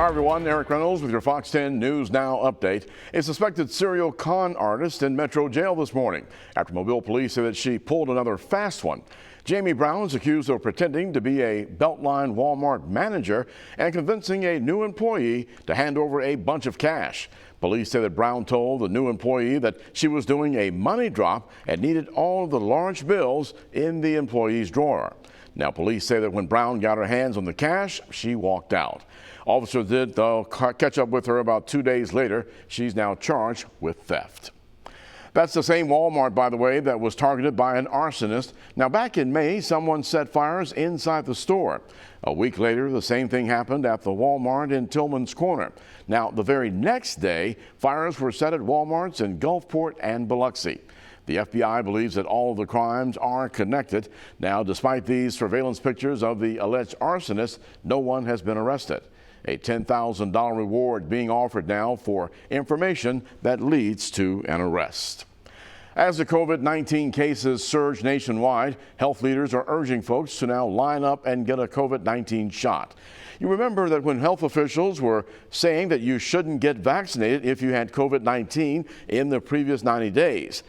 Hi everyone, Eric Reynolds with your Fox 10 News Now update. A suspected serial con artist in Metro Jail this morning after Mobile police say that she pulled another fast one. Jamie Brown is accused of pretending to be a Beltline Walmart manager and convincing a new employee to hand over a bunch of cash. Police say that Brown told the new employee that she was doing a money drop and needed all of the large bills in the employee's drawer. Now, police say that when Brown got her hands on the cash, she walked out. Officers did, though, catch up with her about 2 days later. She's now charged with theft. That's the same Walmart, by the way, that was targeted by an arsonist. Now, back in May, someone set fires inside the store. A week later, the same thing happened at the Walmart in Tillman's Corner. Now, the very next day, fires were set at Walmarts in Gulfport and Biloxi. The FBI believes that all of the crimes are connected. Now, despite these surveillance pictures of the alleged arsonist, no one has been arrested. A $10,000 reward being offered now for information that leads to an arrest. As the COVID-19 cases surge nationwide, health leaders are urging folks to now line up and get a COVID-19 shot. You remember that when health officials were saying that you shouldn't get vaccinated if you had COVID-19 in the previous 90 days.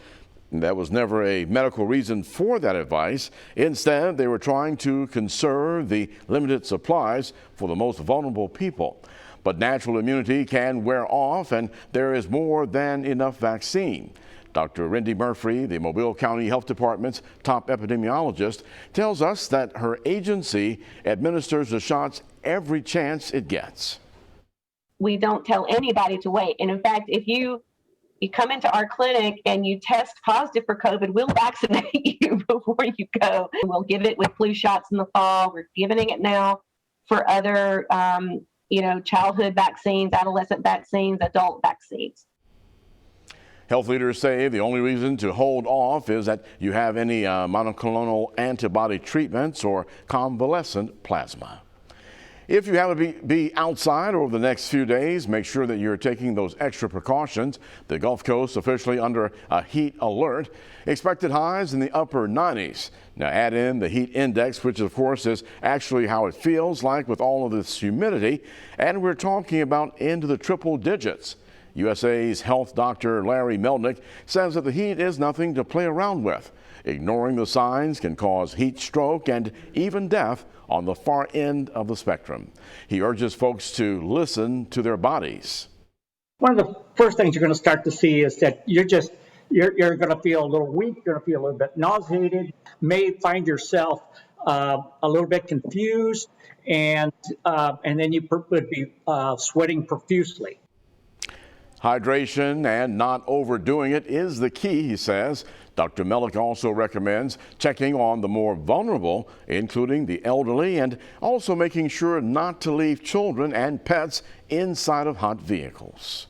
That was never a medical reason for that advice. Instead, they were trying to conserve the limited supplies for the most vulnerable people. But natural immunity can wear off, and there is more than enough vaccine. Dr. Randy Murphy, the Mobile County Health Department's top epidemiologist, tells us that her agency administers the shots every chance it gets. We don't tell anybody to wait. And in fact, if you come into our clinic and you test positive for COVID, we'll vaccinate you before you go. We'll give it with flu shots in the fall. We're giving it now for other, childhood vaccines, adolescent vaccines, adult vaccines. Health leaders say the only reason to hold off is that you have any monoclonal antibody treatments or convalescent plasma. If you have to be outside over the next few days, make sure that you're taking those extra precautions. The Gulf Coast officially under a heat alert. Expected highs in the upper 90s. Now add in the heat index, which of course is actually how it feels like with all of this humidity. And we're talking about into the triple digits. USA's health doctor Larry Melnick says that the heat is nothing to play around with. Ignoring the signs can cause heat stroke and even death on the far end of the spectrum. He urges folks to listen to their bodies. One of the first things you're going to start to see is that you're going to feel a little weak, you're going to feel a little bit nauseated, may find yourself a little bit confused, and then you would be sweating profusely. Hydration and not overdoing it is the key, he says. Dr. Melnick also recommends checking on the more vulnerable, including the elderly, and also making sure not to leave children and pets inside of hot vehicles.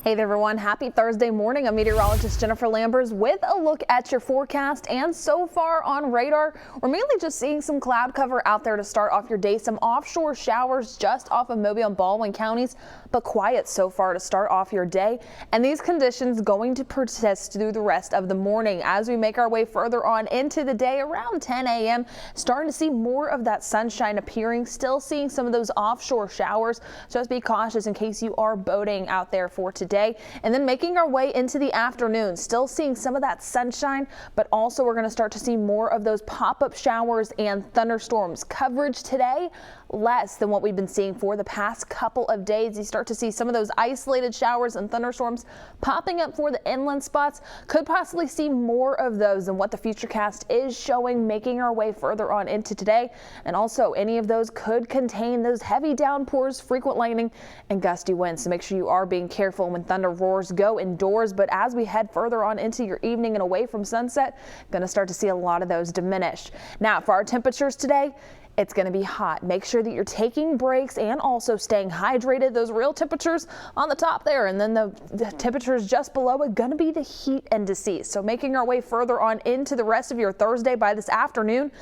Hey there everyone, happy Thursday morning. I'm meteorologist Jennifer Lambers with a look at your forecast. And so far on radar, we're mainly just seeing some cloud cover out there to start off your day. Some offshore showers just off of Mobile and Baldwin counties, but quiet so far to start off your day. And these conditions going to persist through the rest of the morning as we make our way further on into the day around 10 a.m. Starting to see more of that sunshine appearing, still seeing some of those offshore showers. Just be cautious in case you are boating out there for today. And then making our way into the afternoon, still seeing some of that sunshine, but also we're going to start to see more of those pop-up showers and thunderstorms. Coverage today less than what we've been seeing for the past couple of days. You start to see some of those isolated showers and thunderstorms popping up for the inland spots. Could possibly see more of those than what the Futurecast is showing, making our way further on into today. And also any of those could contain those heavy downpours, frequent lightning, and gusty winds. So make sure you are being careful when thunder roars. Go indoors. But as we head further on into your evening and away from sunset, going to start to see a lot of those diminish. Now for our temperatures today, it's going to be hot. Make sure that you're taking breaks and also staying hydrated. Those real temperatures on the top there, and then the temperatures just below it going to be the heat indices. So making our way further on into the rest of your Thursday by this afternoon,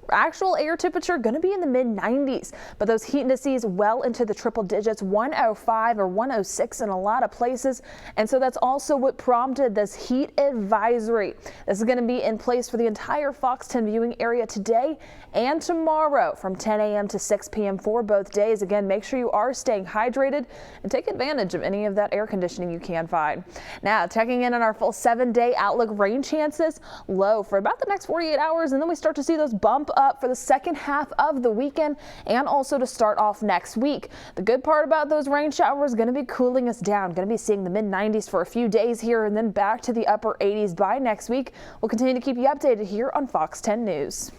Actual air temperature going to be in the mid 90s, but those heat indices well into the triple digits, 105 or 106 in a lot of places. And so that's also what prompted this heat advisory. This is going to be in place for the entire Fox 10 viewing area today and tomorrow from 10 a.m. to 6 p.m. for both days. Again, make sure you are staying hydrated and take advantage of any of that air conditioning you can find. Now, checking in on our full 7-day outlook, rain chances low for about the next 48 hours, and then we start to see those bump up for the second half of the weekend and also to start off next week. The good part about those rain showers is going to be cooling us down. Going to be seeing the mid 90s for a few days here and then back to the upper 80s by next week. We'll continue to keep you updated here on Fox 10 News.